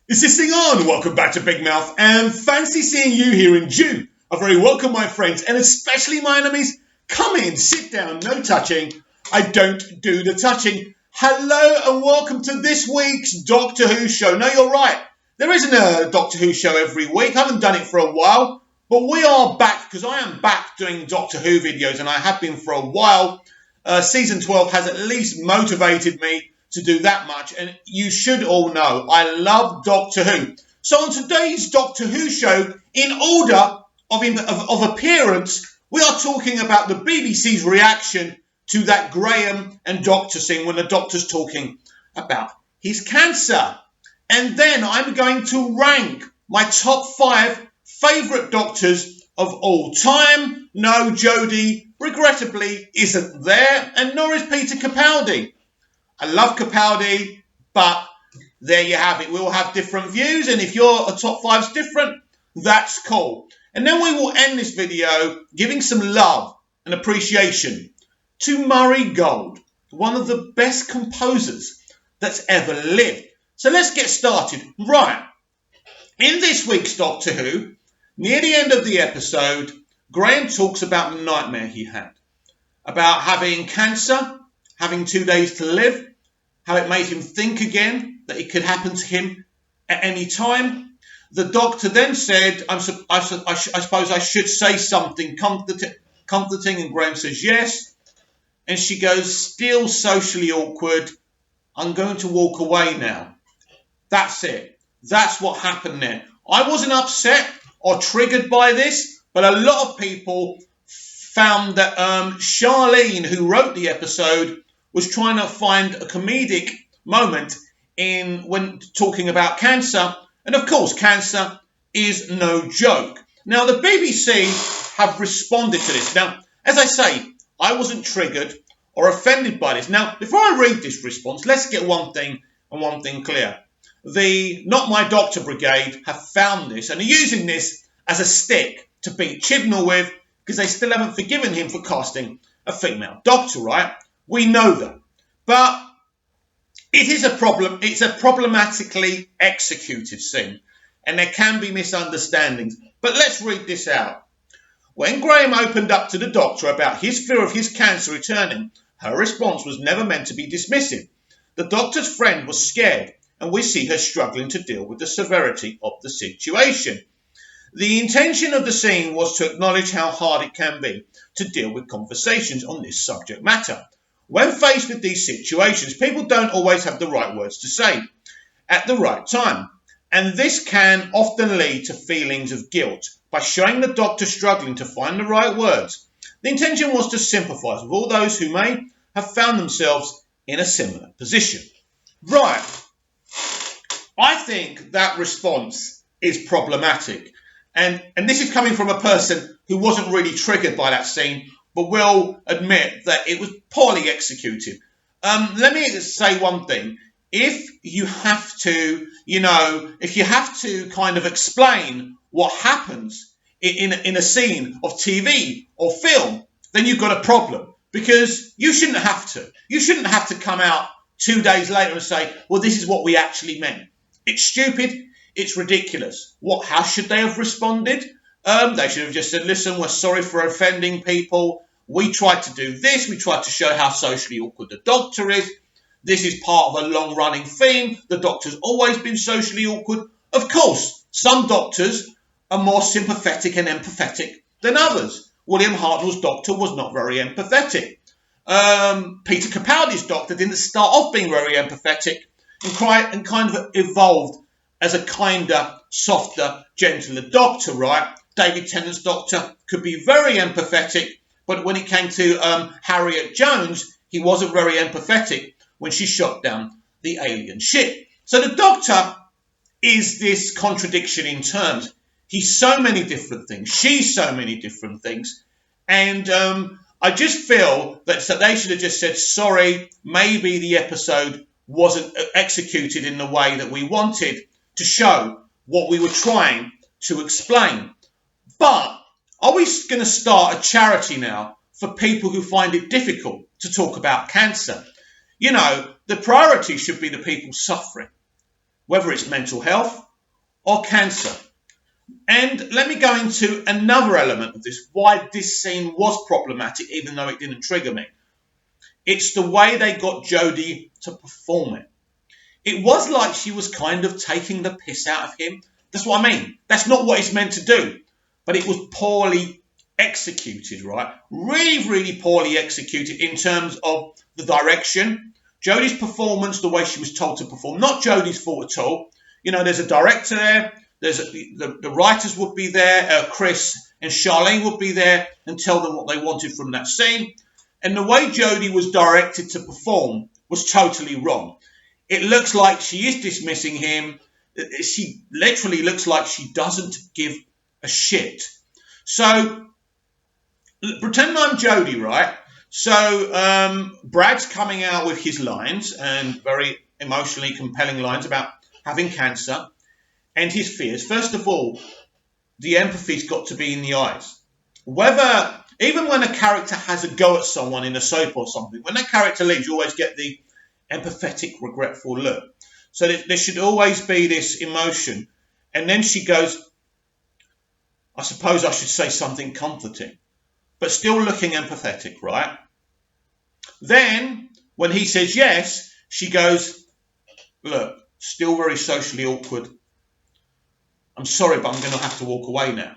Is this thing on? Welcome back to Big Mouth, and fancy seeing you here in June. A very welcome, my friends, and especially my enemies. Come in, sit down, no touching. I don't do the touching. Hello and welcome to this week's Doctor Who show. Now you're right, there isn't a Doctor Who show every week. I haven't done it for a while, but we are back because I am back doing Doctor Who videos, and I have been for a while. Season 12 has at least motivated me to do that much, and you should all know I love Doctor Who. So on today's Doctor Who show, in order of appearance, we are talking about the BBC's reaction to that Graham and Doctor scene when the Doctor's talking about his cancer. And then I'm going to rank my top 5 favourite Doctors of all time. No, Jodie, regrettably, isn't there, and nor is Peter Capaldi. I love Capaldi, but there you have it. We all have different views, and if your top 5's different, that's cool. And then we will end this video giving some love and appreciation to Murray Gold, one of the best composers that's ever lived. So let's get started. Right. In this week's Doctor Who, near the end of the episode, Graham talks about the nightmare he had, about having cancer, having 2 days to live, how it made him think again that it could happen to him at any time. The Doctor then said, I suppose I should say something comforting, and Graham says yes. And she goes, still socially awkward, I'm going to walk away now. That's it. That's what happened there. I wasn't upset or triggered by this, but a lot of people found that Charlene, who wrote the episode, was trying to find a comedic moment when talking about cancer. And of course, cancer is no joke. Now, the BBC have responded to this. Now, as I say, I wasn't triggered or offended by this. Now, before I read this response, let's get one thing clear. The Not My Doctor Brigade have found this and are using this as a stick to beat Chibnall with, because they still haven't forgiven him for casting a female doctor, right? We know that. But it is a problem. It's a problematically executed scene, and there can be misunderstandings. But let's read this out. When Graham opened up to the Doctor about his fear of his cancer returning, her response was never meant to be dismissive. The Doctor's friend was scared, and we see her struggling to deal with the severity of the situation. The intention of the scene was to acknowledge how hard it can be to deal with conversations on this subject matter. When faced with these situations, people don't always have the right words to say at the right time, and this can often lead to feelings of guilt. By showing the Doctor struggling to find the right words, the intention was to sympathise with all those who may have found themselves in a similar position. Right. I think that response is problematic, and this is coming from a person who wasn't really triggered by that scene, but will admit that it was poorly executed. Let me say one thing. If you have to kind of explain what happens in a scene of TV or film, then you've got a problem, because you shouldn't have to. You shouldn't have to come out 2 days later and say, well, this is what we actually meant. It's stupid. It's ridiculous. How should they have responded? They should have just said, listen, we're sorry for offending people. We tried to do this. We tried to show how socially awkward the Doctor is. This is part of a long-running theme. The Doctor's always been socially awkward. Of course, some Doctors are more sympathetic and empathetic than others. William Hartnell's Doctor was not very empathetic. Peter Capaldi's Doctor didn't start off being very empathetic and kind of evolved as a kinder, softer, gentler Doctor, right? David Tennant's Doctor could be very empathetic, but when it came to Harriet Jones, he wasn't very empathetic when she shot down the alien ship. So the Doctor is this contradiction in terms. He's so many different things. She's so many different things. And I just feel that they should have just said, sorry, maybe the episode wasn't executed in the way that we wanted to show what we were trying to explain. But are we going to start a charity now for people who find it difficult to talk about cancer? You know, the priority should be the people suffering. whether it's mental health or cancer. And let me go into another element of this, why this scene was problematic, even though it didn't trigger me. It's the way they got Jodie to perform it. It was like she was kind of taking the piss out of him. That's what I mean. That's not what it's meant to do. But it was poorly executed, right? Really, really poorly executed in terms of the direction. Jodie's performance, the way she was told to perform, not Jodie's fault at all. You know, there's a director there. The writers would be there. Chris and Charlene would be there and tell them what they wanted from that scene. And the way Jodie was directed to perform was totally wrong. It looks like she is dismissing him. She literally looks like she doesn't give a shit. So, pretend I'm Jodie, right? So, Brad's coming out with his lines, and very emotionally compelling lines about having cancer and his fears. First of all, the empathy's got to be in the eyes. Even when a character has a go at someone in a soap or something, when that character leaves, you always get the empathetic, regretful look. So there should always be this emotion. And then she goes, I suppose I should say something comforting, but still looking empathetic, right? Then, when he says yes, she goes, look, still very socially awkward. I'm sorry, but I'm going to have to walk away now.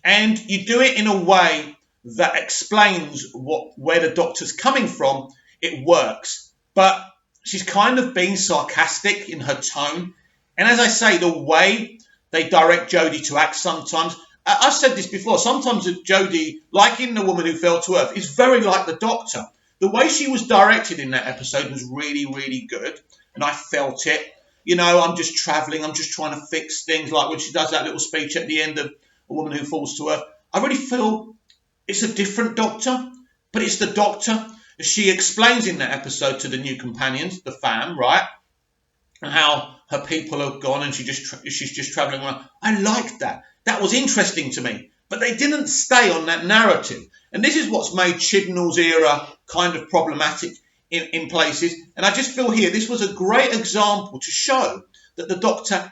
And you do it in a way that explains where the doctor's coming from. It works. But she's kind of being sarcastic in her tone. And as I say, the way they direct Jodie to act sometimes, I've said this before, sometimes Jodie, like in The Woman Who Fell to Earth, is very like the Doctor. The way she was directed in that episode was really, really good. And I felt it. You know, I'm just travelling, I'm just trying to fix things, like when she does that little speech at the end of A Woman Who Falls to Earth. I really feel it's a different Doctor, but it's the Doctor. She explains in that episode to the new companions, the fam, right, and how her people are gone and she's just travelling around. I liked that. That was interesting to me. But they didn't stay on that narrative. And this is what's made Chibnall's era kind of problematic in places. And I just feel here this was a great example to show that the Doctor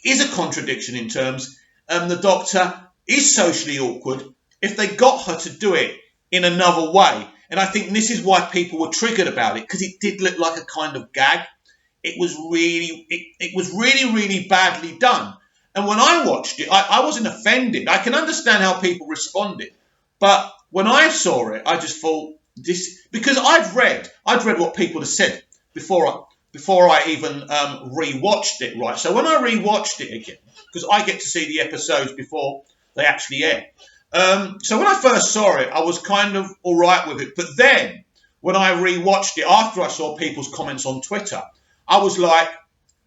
is a contradiction in terms. The Doctor is socially awkward if they got her to do it in another way. And I think this is why people were triggered about it, because it did look like a kind of gag. It was really, really badly done. And when I watched it, I wasn't offended. I can understand how people responded. But when I saw it, I just thought this, because I'd read what people had said before I even rewatched it, right? So when I rewatched it again, because I get to see the episodes before they actually air. So when I first saw it, I was kind of all right with it. But then when I rewatched it after I saw people's comments on Twitter, I was like,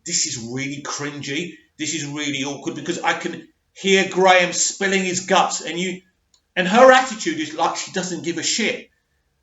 this is really cringy. This is really awkward, because I can hear Graham spilling his guts and her attitude is like she doesn't give a shit.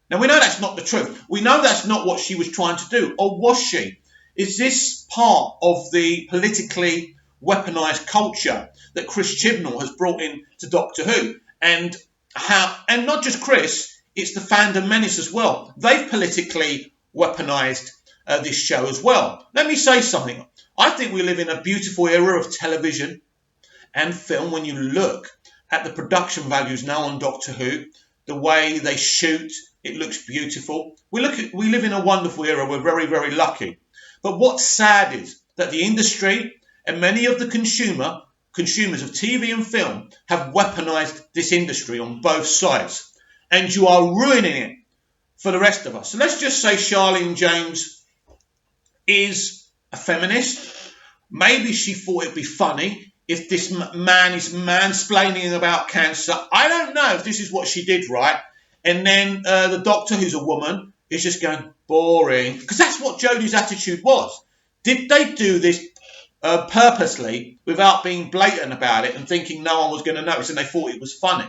Now, we know that's not the truth. We know that's not what she was trying to do. Or was she? Is this part of the politically weaponized culture that Chris Chibnall has brought in to Doctor Who? And not just Chris, it's the fandom menace as well. They've politically weaponized this show as well. Let me say something. I think we live in a beautiful era of television and film. When you look at the production values now on Doctor Who, the way they shoot, it looks beautiful. We live in a wonderful era. We're very, very lucky. But what's sad is that the industry and many of the consumers of TV and film have weaponized this industry on both sides. And you are ruining it for the rest of us. So let's just say Charlene James is a feminist. Maybe she thought it'd be funny if this man is mansplaining about cancer. I don't know if this is what she did, right? And then the Doctor, who's a woman, is just going, boring. Because that's what Jodie's attitude was. Did they do this purposely without being blatant about it and thinking no one was going to notice and they thought it was funny?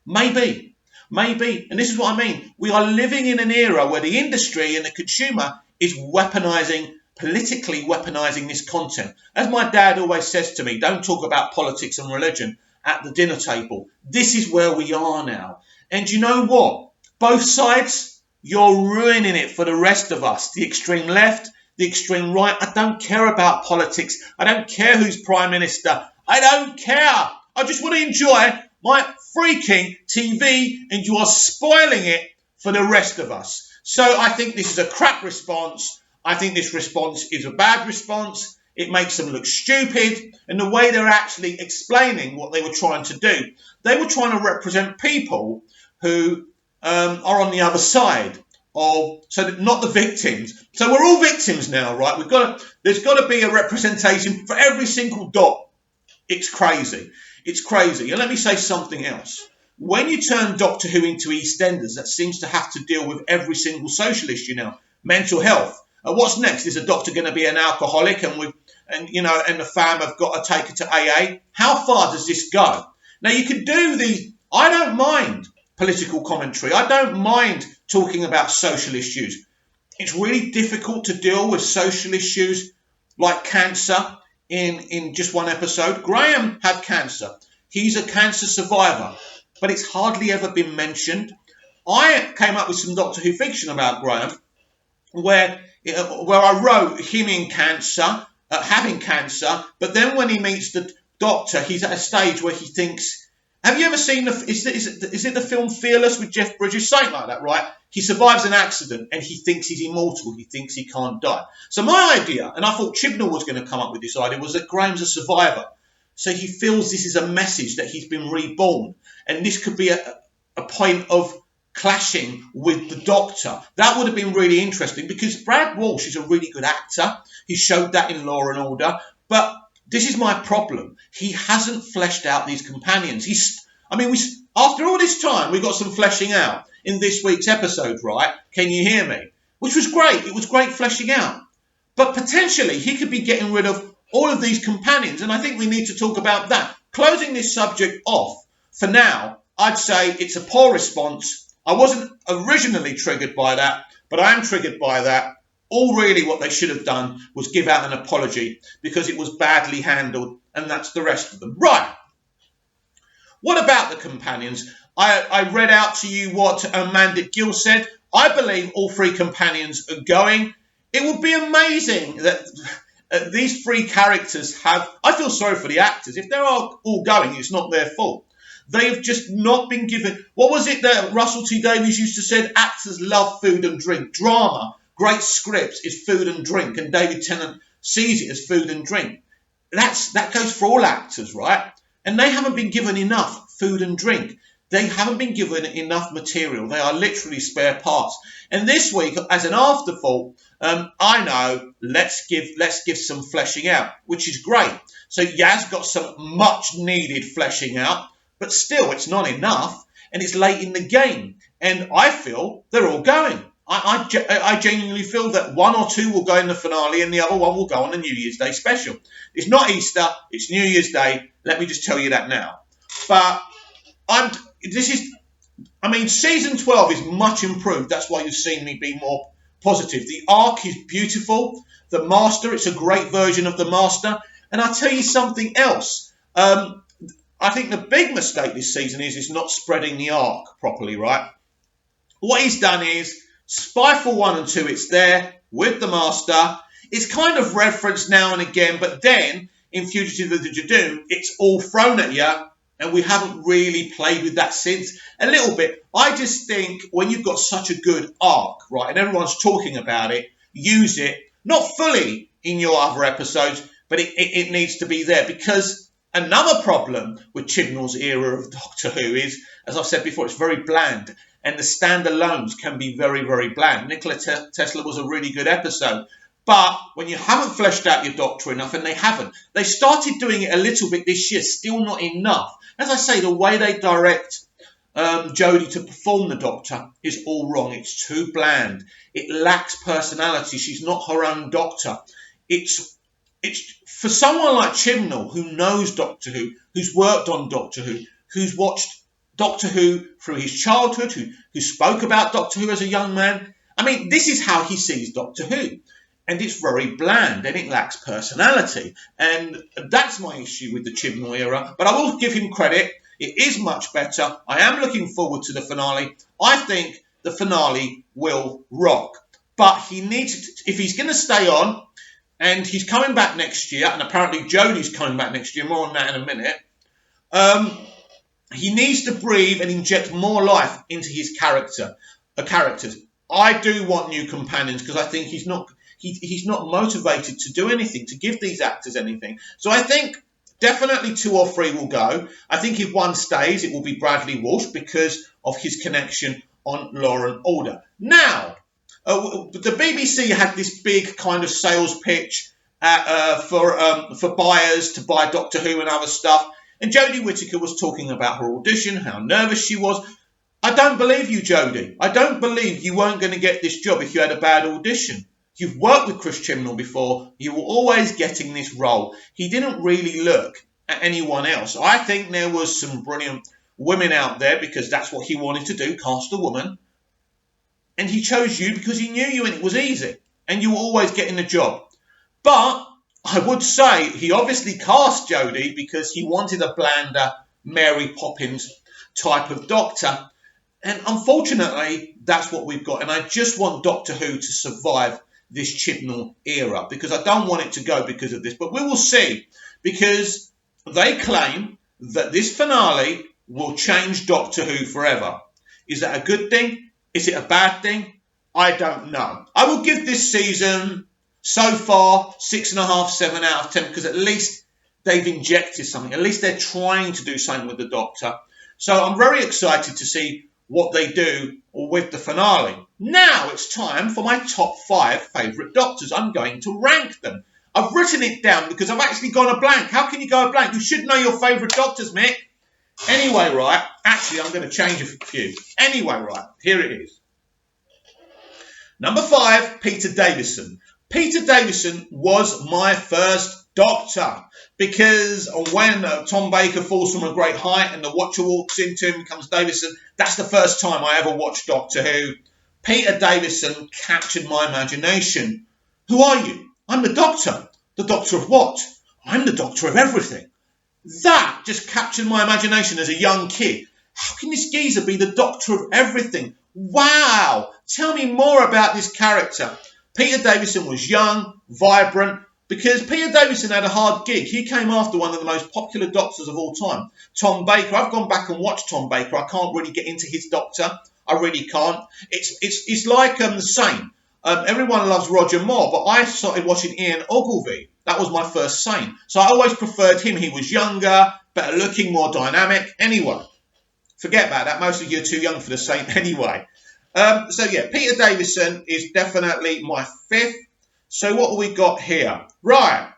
Maybe. And this is what I mean. We are living in an era where the industry and the consumer is politically weaponizing this content. As my dad always says to me, don't talk about politics and religion at the dinner table. This is where we are now. And you know what? Both sides, you're ruining it for the rest of us. The extreme left, the extreme right. I don't care about politics. I don't care who's Prime Minister. I don't care. I just want to enjoy my freaking TV, and you are spoiling it for the rest of us. So I think this is a crap response. I think this response is a bad response. It makes them look stupid. And the way they're actually explaining what they were trying to do, they were trying to represent people who are on the other side of, so that not the victims. So we're all victims now, right? There's got to be a representation for every single dot. It's crazy. It's crazy. And let me say something else. When you turn Doctor Who into EastEnders, that seems to have to deal with every single social issue now. Mental health. What's next? Is a doctor going to be an alcoholic and the fam have got to take her to AA? How far does this go? Now you can do I don't mind political commentary. I don't mind talking about social issues. It's really difficult to deal with social issues like cancer in just one episode. Graham had cancer. He's a cancer survivor, but it's hardly ever been mentioned. I came up with some Doctor Who fiction about Graham where I wrote him in cancer, having cancer, but then when he meets the doctor, he's at a stage where he thinks, have you ever seen is it the film Fearless with Jeff Bridges? Something like that, right? He survives an accident and he thinks he's immortal. He thinks he can't die. So my idea, and I thought Chibnall was going to come up with this idea, was that Graham's a survivor. So he feels this is a message that he's been reborn. And this could be a point of clashing with the Doctor. That would have been really interesting because Brad Walsh is a really good actor. He showed that in Law and Order. But this is my problem. He hasn't fleshed out these companions. After all this time, we got some fleshing out in this week's episode, right? Can you hear me? Which was great. It was great fleshing out. But potentially, he could be getting rid of all of these companions, and I think we need to talk about that. Closing this subject off, for now, I'd say it's a poor response. I wasn't originally triggered by that, but I am triggered by that. All really what they should have done was give out an apology because it was badly handled, and that's the rest of them. Right. What about the companions? I read out to you what Amanda Gill said. I believe all three companions are going. It would be amazing that these three characters have... I feel sorry for the actors. If they're all going, it's not their fault. They have just not been given... What was it that Russell T Davies used to say? Actors love food and drink. Drama, great scripts is food and drink. And David Tennant sees it as food and drink. That goes for all actors, right? And they haven't been given enough food and drink. They haven't been given enough material. They are literally spare parts. And this week, as an afterthought, I know, let's give some fleshing out, which is great. So Yaz got some much needed fleshing out, but still it's not enough, and it's late in the game. And I feel they're all going. I genuinely feel that one or two will go in the finale and the other one will go on the New Year's Day special. It's not Easter, it's New Year's Day. Let me just tell you that now. But season 12 is much improved. That's why you've seen me be more positive. The arc is beautiful. The Master, it's a great version of the Master. And I'll tell you something else. I think the big mistake this season is not spreading the arc properly, right? What he's done is Spyfall 1 and 2, it's there with the Master. It's kind of referenced now and again, but then in Fugitive of the Judoon, it's all thrown at you. And we haven't really played with that since. A little bit. I just think when you've got such a good arc, right, and everyone's talking about it, use it. Not fully in your other episodes, but it needs to be there. Because another problem with Chibnall's era of Doctor Who is, as I've said before, it's very bland. And the standalones can be very, very bland. Nikola Tesla was a really good episode. But when you haven't fleshed out your Doctor enough, and they haven't, they started doing it a little bit this year, still not enough. As I say, the way they direct Jodie to perform the Doctor is all wrong. It's too bland. It lacks personality. She's not her own Doctor. It's for someone like Chibnall, who knows Doctor Who, who's worked on Doctor Who, who's watched Doctor Who through his childhood, who spoke about Doctor Who as a young man. I mean, this is how he sees Doctor Who. And it's very bland and it lacks personality. And that's my issue with the Chibnall era. But I will give him credit. It is much better. I am looking forward to the finale. I think the finale will rock. but he needs, if he's going to stay on, and he's coming back next year, and apparently Jodie's coming back next year, more on that in a minute, he needs to breathe and inject more life into his characters. I do want new companions because I think he's not motivated to do anything, to give these actors anything. So I think definitely 2 or 3 will go. I think if one stays, it will be Bradley Walsh because of his connection on Law and Order. Now, the BBC had this big kind of sales pitch for buyers to buy Doctor Who and other stuff. And Jodie Whittaker was talking about her audition, how nervous she was. I don't believe you, Jodie. I don't believe you weren't going to get this job if you had a bad audition. You've worked with Chris Chibnall before. You were always getting this role. He didn't really look at anyone else. I think there was some brilliant women out there because that's what he wanted to do, cast a woman. And he chose you because he knew you and it was easy. And you were always getting the job. But I would say he obviously cast Jodie because he wanted a blander Mary Poppins type of Doctor. And unfortunately, that's what we've got. And I just want Doctor Who to survive this Chibnall era because I don't want it to go because of this. But we will see because they claim that this finale will change Doctor Who forever. Is that a good thing? Is it a bad thing? I don't know. I will give this season so far 6.5, 7 out of 10 because at least they've injected something. At least they're trying to do something with the Doctor. So I'm very excited to see what they do with the finale. Now it's time for my top 5 favourite Doctors. I'm going to rank them. I've written it down because I've actually gone a blank. How can you go a blank? You should know your favourite Doctors, Mick. Anyway, right. Actually, I'm going to change a few. Anyway, right. Here it is. Number 5, Peter Davison. Peter Davison was my first Doctor because when Tom Baker falls from a great height and the Watcher walks into him and becomes Davison, that's the first time I ever watched Doctor Who. Peter Davison captured my imagination. Who are you? I'm the Doctor. The Doctor of what? I'm the Doctor of everything. That just captured my imagination as a young kid. How can this geezer be the Doctor of everything? Wow! Tell me more about this character. Peter Davison was young, vibrant, because Peter Davison had a hard gig. He came after one of the most popular Doctors of all time, Tom Baker. I've gone back and watched Tom Baker. I can't really get into his Doctor. I really can't. It's like the same. Everyone loves Roger Moore, but I started watching Ian Ogilvy. That was my first Saint. So I always preferred him. He was younger, better looking, more dynamic. Anyway, forget about that. Most of you are too young for the Saint anyway. So yeah, Peter Davison is definitely my 5th. So what have we got here? Right.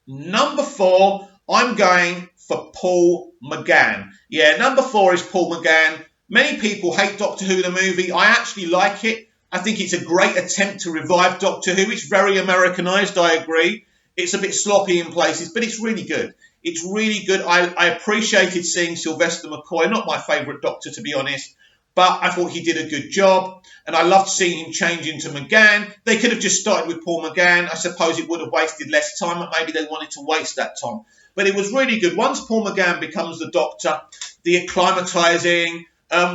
Number 4, I'm going for Paul McGann. Yeah, number 4 is Paul McGann. Many people hate Doctor Who the movie. I actually like it. I think it's a great attempt to revive Doctor Who. It's very Americanized, I agree. It's a bit sloppy in places, but it's really good. It's really good. I appreciated seeing Sylvester McCoy. Not my favourite Doctor, to be honest. But I thought he did a good job. And I loved seeing him change into McGann. They could have just started with Paul McGann. I suppose it would have wasted less time, but maybe they wanted to waste that time. But it was really good. Once Paul McGann becomes the Doctor, the acclimatising,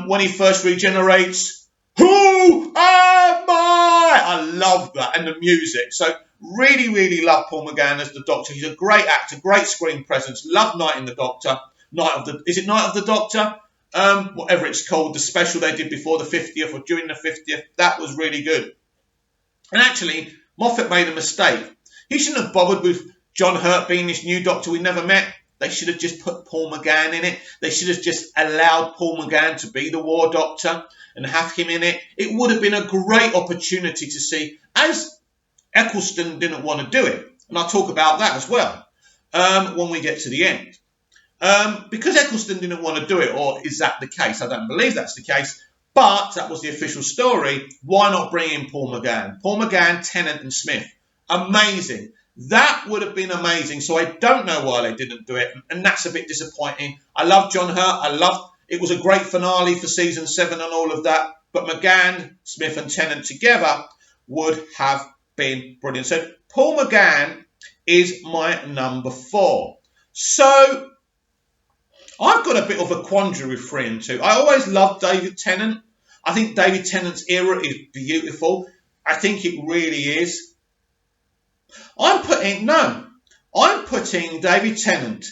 when he first regenerates, who am I? I love that. And the music. So really, really love Paul McGann as the Doctor. He's a great actor, great screen presence. Love Night in the Doctor. Is it Night of the Doctor? Whatever it's called, the special they did before the 50th or during the 50th, that was really good. And actually, Moffat made a mistake. He shouldn't have bothered with John Hurt being this new Doctor we never met. They should have just put Paul McGann in it. They should have just allowed Paul McGann to be the War Doctor and have him in it. It would have been a great opportunity to see, as Eccleston didn't want to do it. And I'll talk about that as well when we get to the end. Because Eccleston didn't want to do it, or is that the case? I don't believe that's the case, but that was the official story. Why not bring in Paul McGann? Paul McGann, Tennant and Smith. Amazing. That would have been amazing, so I don't know why they didn't do it, and that's a bit disappointing. I love John Hurt. It was a great finale for season 7 and all of that, but McGann, Smith and Tennant together would have been brilliant. So Paul McGann is my number 4. So I've got a bit of a quandary with 3 and 2. I always loved David Tennant. I think David Tennant's era is beautiful. I think it really is. I'm putting David Tennant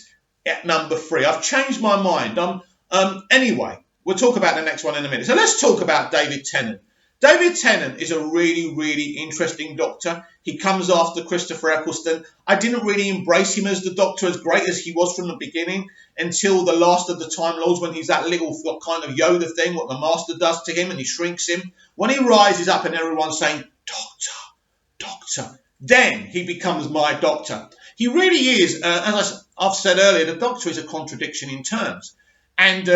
at number 3. I've changed my mind. Anyway, we'll talk about the next one in a minute. So let's talk about David Tennant. David Tennant is a really, really interesting Doctor. He comes after Christopher Eccleston. I didn't really embrace him as the Doctor as great as he was from the beginning until the last of the Time Lords, when he's that little kind of Yoda thing, what the Master does to him, and he shrinks him. When he rises up and everyone's saying, Doctor, Doctor, then he becomes my Doctor. He really is, as I've said earlier, the Doctor is a contradiction in terms. And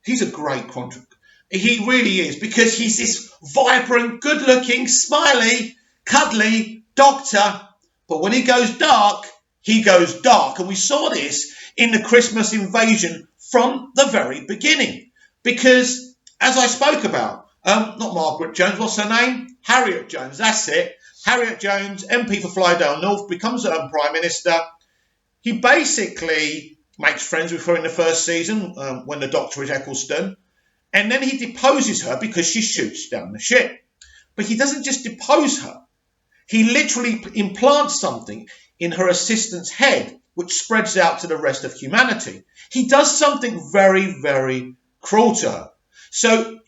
he's a great contradiction. He really is, because he's this vibrant, good-looking, smiley, cuddly Doctor. But when he goes dark, he goes dark. And we saw this in the Christmas Invasion from the very beginning. Because, as I spoke about, not Margaret Jones, what's her name? Harriet Jones, that's it. Harriet Jones, MP for Flydale North, becomes Prime Minister. He basically makes friends with her in the first season when the Doctor is Eccleston. And then he deposes her because she shoots down the ship. But he doesn't just depose her. He literally implants something in her assistant's head, which spreads out to the rest of humanity. He does something very, very cruel to her. So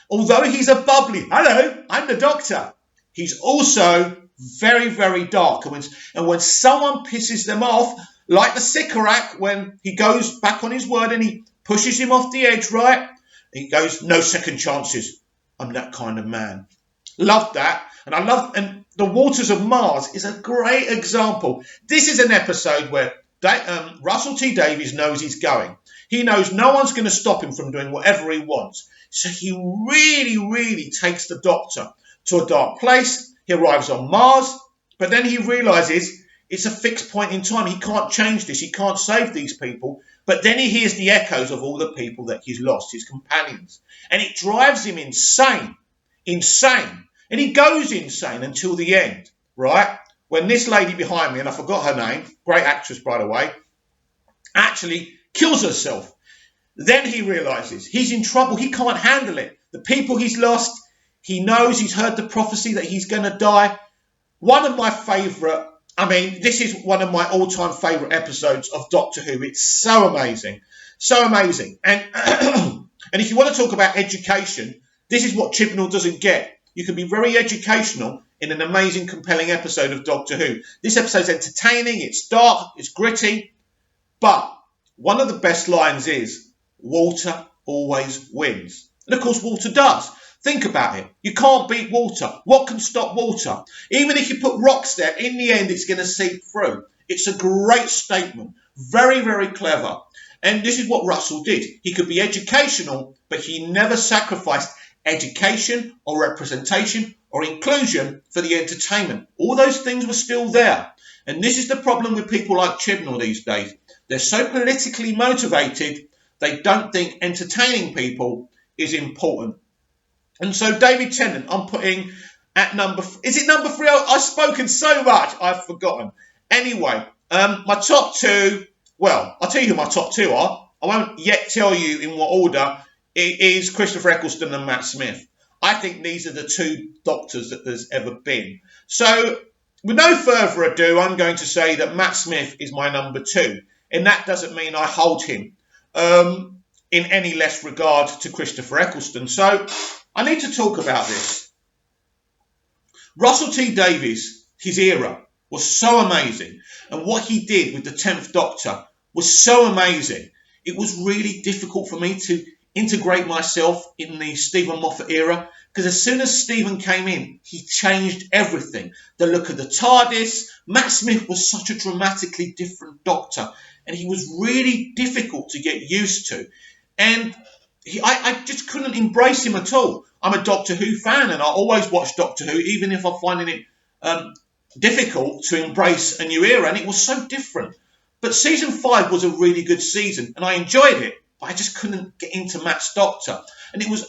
although he's a bubbly, hello, I'm the Doctor, he's also very, very dark. And when someone pisses them off, like the Sycorax, when he goes back on his word and he pushes him off the edge, right? He goes, no second chances. I'm that kind of man. Loved that. And The Waters of Mars is a great example. This is an episode where Russell T Davies knows he's going. He knows no one's going to stop him from doing whatever he wants. So he really, really takes the Doctor to a dark place. He arrives on Mars, but then he realises it's a fixed point in time. He can't change this. He can't save these people. But then he hears the echoes of all the people that he's lost, his companions. And it drives him insane. Insane. And he goes insane until the end, right? When this lady behind me, and I forgot her name, great actress, by the way, actually kills herself. Then he realises he's in trouble. He can't handle it. The people he's lost, he knows, he's heard the prophecy that he's going to die. One of my favourite, this is one of my all-time favourite episodes of Doctor Who. It's so amazing. So amazing. And and if you want to talk about education, this is what Chibnall doesn't get. You can be very educational in an amazing, compelling episode of Doctor Who. This episode's entertaining, it's dark, it's gritty, but one of the best lines is, Walter always wins. And of course, Walter does. Think about it. You can't beat Walter. What can stop Walter? Even if you put rocks there, in the end, it's going to seep through. It's a great statement. Very, very clever. And this is what Russell did. He could be educational, but he never sacrificed education or representation or inclusion for the entertainment. All those things were still there. And this is the problem with people like Chibnall these days. They're so politically motivated, they don't think entertaining people is important. And so David Tennant, I'm putting at number... Is it number 3? I've spoken so much, I've forgotten. Anyway, my top 2... Well, I'll tell you who my top 2 are. I won't yet tell you in what order. It is Christopher Eccleston and Matt Smith. I think these are the 2 Doctors that there's ever been. So, with no further ado, I'm going to say that Matt Smith is my number 2. And that doesn't mean I hold him in any less regard to Christopher Eccleston. So, I need to talk about this. Russell T Davies, his era, was so amazing. And what he did with the 10th Doctor was so amazing. It was really difficult for me to integrate myself in the Stephen Moffat era, because as soon as Stephen came in, he changed everything. The look of the TARDIS. Matt Smith was such a dramatically different Doctor, and he was really difficult to get used to. And I just couldn't embrace him at all. I'm a Doctor Who fan, and I always watch Doctor Who, even if I'm finding it difficult to embrace a new era, and it was so different. But season 5 was a really good season, and I enjoyed it. I just couldn't get into Matt's Doctor. And it was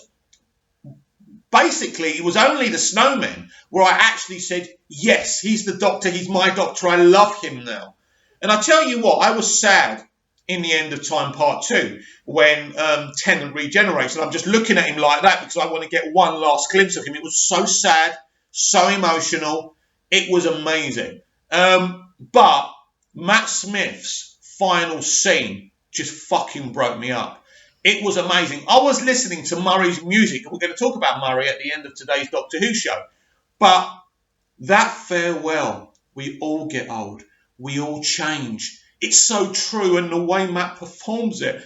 only the Snowmen where I actually said, yes, he's the Doctor, he's my Doctor, I love him now. And I tell you what, I was sad in the End of Time Part 2 when Tennant regenerates. And I'm just looking at him like that because I want to get one last glimpse of him. It was so sad so emotional. It was amazing. But Matt Smith's final scene just fucking broke me up. It was amazing. I was listening to Murray's music, and we're going to talk about Murray at the end of today's Doctor Who show. But that farewell, we all get old. We all change. It's so true, and the way Matt performs it.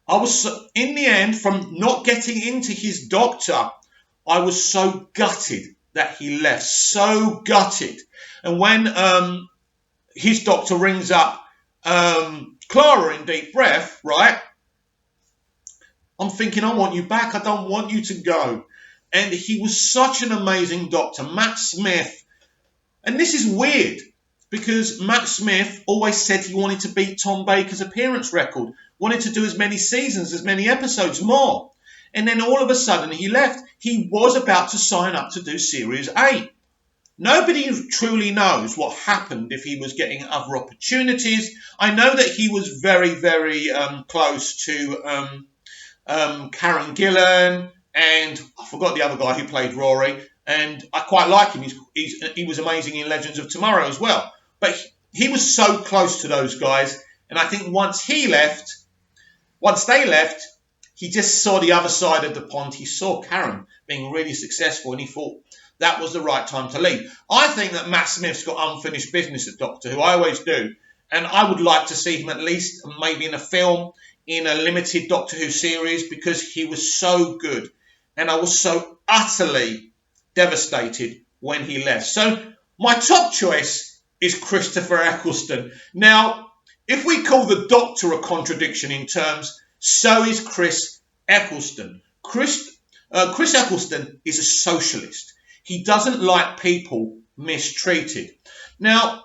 I was, in the end, from not getting into his Doctor, I was so gutted that he left. So gutted. And when his Doctor rings up Clara in Deep Breath, right? I'm thinking, I want you back. I don't want you to go. And he was such an amazing Doctor. Matt Smith. And this is weird, because Matt Smith always said he wanted to beat Tom Baker's appearance record. Wanted to do as many seasons, as many episodes, more. And then all of a sudden he left. He was about to sign up to do Series 8. Nobody truly knows what happened, if he was getting other opportunities. I know that he was very, very close to Karen Gillan, and I forgot the other guy who played Rory, and I quite like him. He was amazing in Legends of Tomorrow as well. But he was so close to those guys, and I think once they left, he just saw the other side of the pond. He saw Karen being really successful, and he thought that was the right time to leave. I think that Matt Smith's got unfinished business at Doctor Who. I always do. And I would like to see him at least maybe in a film, in a limited Doctor Who series, because he was so good. And I was so utterly devastated when he left. So my top choice is Christopher Eccleston. Now, if we call the Doctor a contradiction in terms, so is Chris Eccleston. Chris Eccleston is a socialist. He doesn't like people mistreated. Now,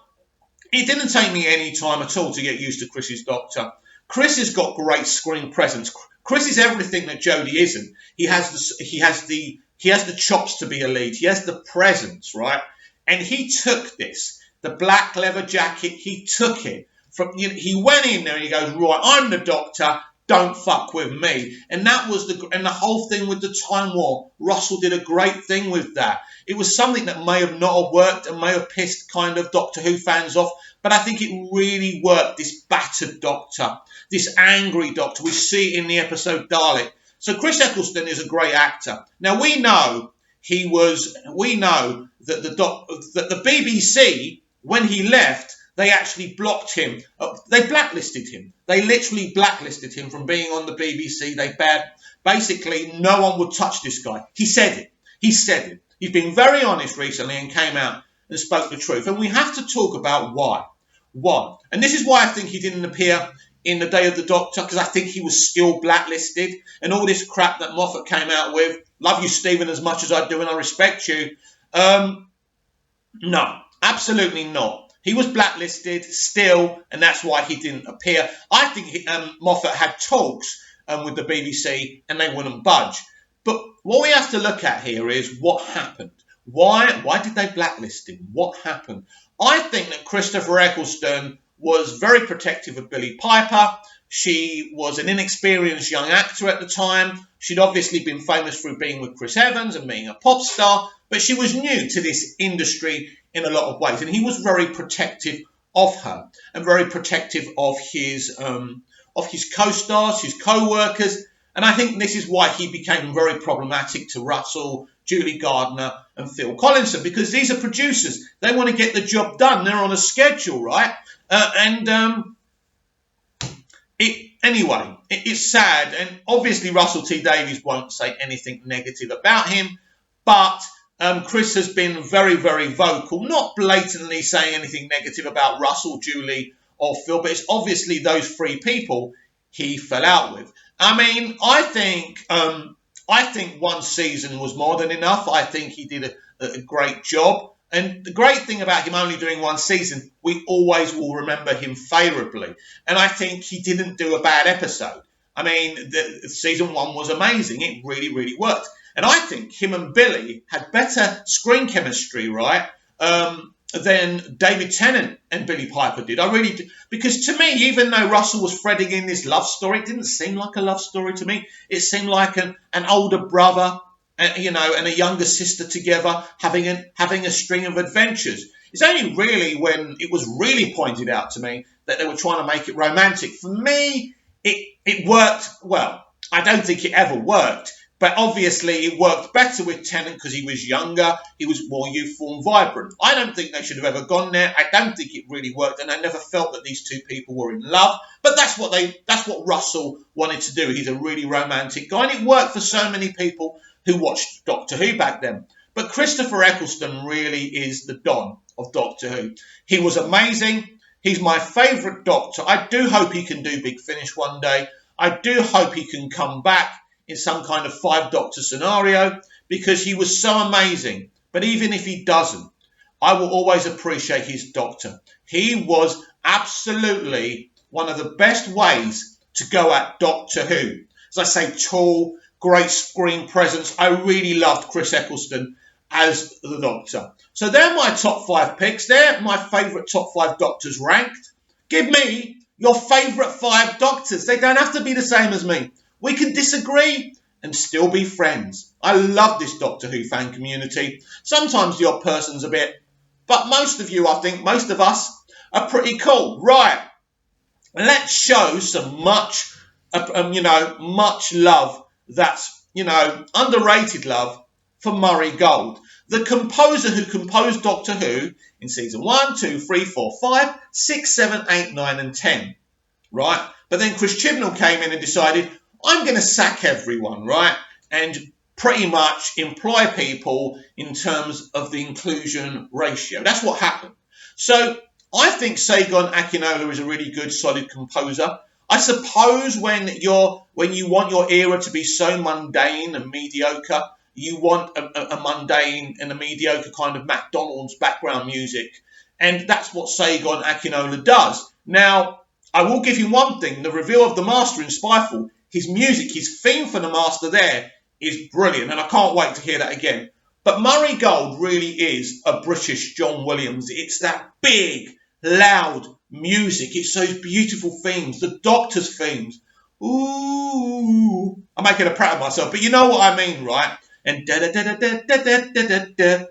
it didn't take me any time at all to get used to Chris's Doctor. Chris has got great screen presence. Chris is everything that Jodie isn't. He has the chops to be a lead. He has the presence, right? And he took this, the black leather jacket. He took it from. He went in there and he goes, right, I'm the Doctor. Don't fuck with me. And that was the whole thing with the Time War. Russell did a great thing with that. It was something that may have not have worked and may have pissed kind of Doctor Who fans off, but I think it really worked. This battered Doctor, this angry Doctor. We see it in the episode Dalek. So Chris Eccleston is a great actor. Now we know that the BBC, when he left, they actually blocked him. They blacklisted him. They literally blacklisted him from being on the BBC. Basically, no one would touch this guy. He said it. He's been very honest recently and came out and spoke the truth. And we have to talk about why. Why? And this is why I think he didn't appear in The Day of the Doctor, because I think he was still blacklisted. And all this crap that Moffat came out with, love you, Stephen, as much as I do, and I respect you. No, absolutely not. He was blacklisted still, and that's why he didn't appear. I think Moffat had talks with the BBC, and they wouldn't budge. But what we have to look at here is what happened. Why did they blacklist him? What happened? I think that Christopher Eccleston was very protective of Billie Piper. She was an inexperienced young actor at the time. She'd obviously been famous through being with Chris Evans and being a pop star, but she was new to this industry in a lot of ways. And he was very protective of her and very protective of his co-stars, his co-workers. And I think this is why he became very problematic to Russell, Julie Gardner and Phil Collinson, because these are producers. They want to get the job done. They're on a schedule, right? Anyway, it's sad. And obviously Russell T Davies won't say anything negative about him. But Chris has been very, very vocal, not blatantly saying anything negative about Russell, Julie or Phil, but it's obviously those three people he fell out with. I mean, I think one season was more than enough. I think he did a great job. And the great thing about him only doing one season, we always will remember him favourably. And I think he didn't do a bad episode. I mean, season one was amazing. It really, really worked. And I think him and Billy had better screen chemistry, right, than David Tennant and Billie Piper did. I really do. Because to me, even though Russell was threading in this love story, it didn't seem like a love story to me. It seemed like an older brother and a younger sister together, having a string of adventures. It's only really when it was really pointed out to me that they were trying to make it romantic. For me, it worked well. I don't think it ever worked, but obviously it worked better with Tennant because he was younger, he was more youthful and vibrant. I don't think they should have ever gone there. I don't think it really worked, and I never felt that these two people were in love. But that's what Russell wanted to do. He's a really romantic guy, and it worked for so many people who watched Doctor Who back then. But Christopher Eccleston really is the Don of Doctor Who. He was amazing. He's my favourite Doctor. I do hope he can do Big Finish one day. I do hope he can come back in some kind of 5-Doctor scenario because he was so amazing. But even if he doesn't, I will always appreciate his Doctor. He was absolutely one of the best ways to go at Doctor Who. As I say, tall, great screen presence. I really loved Chris Eccleston as the Doctor. So they're my top 5 picks. They're my favourite top 5 Doctors ranked. Give me your favourite 5 Doctors. They don't have to be the same as me. We can disagree and still be friends. I love this Doctor Who fan community. Sometimes the odd person's a bit, but most of you, I think, most of us are pretty cool. Right, let's show some much love that's, underrated love for Murray Gold, the composer who composed Doctor Who in season 1, 2, 3, 4, 5, 6, 7, 8, 9 and 10, right? But then Chris Chibnall came in and decided, I'm going to sack everyone, right? And pretty much employ people in terms of the inclusion ratio. That's what happened. So I think Sagon Akinola is a really good, solid composer. I suppose when you want your era to be so mundane and mediocre, you want a mundane and a mediocre kind of McDonald's background music. And that's what Sagon Akinola does. Now, I will give you one thing. The reveal of the Master in Spyfall, his music, his theme for the Master there is brilliant. And I can't wait to hear that again. But Murray Gold really is a British John Williams. It's that big, loud music. It's those beautiful themes, the Doctor's themes. Ooh, I'm making a prat of myself, but you know what I mean, right? And da da da da da da da da da.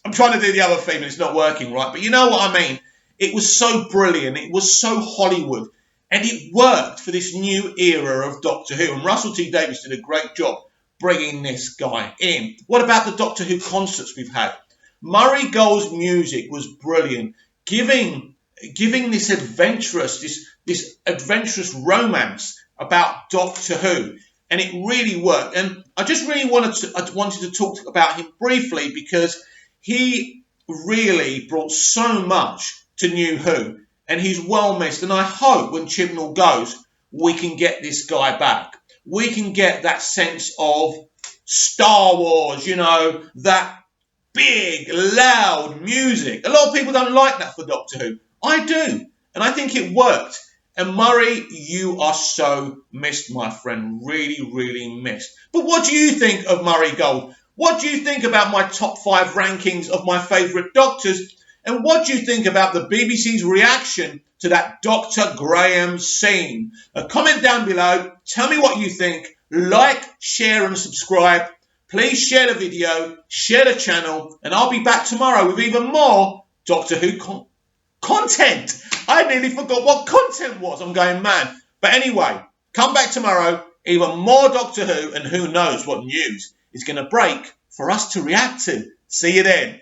I'm trying to do the other theme and it's not working right, but you know what I mean. It was so brilliant. It was so Hollywood, and it worked for this new era of Doctor Who. And Russell T Davies did a great job bringing this guy in. What about the Doctor Who concerts we've had? Murray Gold's music was brilliant, giving this adventurous romance about Doctor Who, and it really worked. And I just really wanted to talk about him briefly because he really brought so much to New Who, and he's well missed. And I hope when Chibnall goes, we can get this guy back. We can get that sense of Star Wars, that big, loud music. A lot of people don't like that for Doctor Who. I do, and I think it worked. And Murray, you are so missed, my friend. Really, really missed. But what do you think of Murray Gold? What do you think about my top 5 rankings of my favourite Doctors? And what do you think about the BBC's reaction to that Dr. Graham scene? Comment down below. Tell me what you think. Like, share and subscribe. Please share the video, share the channel, and I'll be back tomorrow with even more Doctor Who content. I nearly forgot what content was. I'm going mad. But anyway, come back tomorrow, even more Doctor Who, and who knows what news is going to break for us to react to. See you then.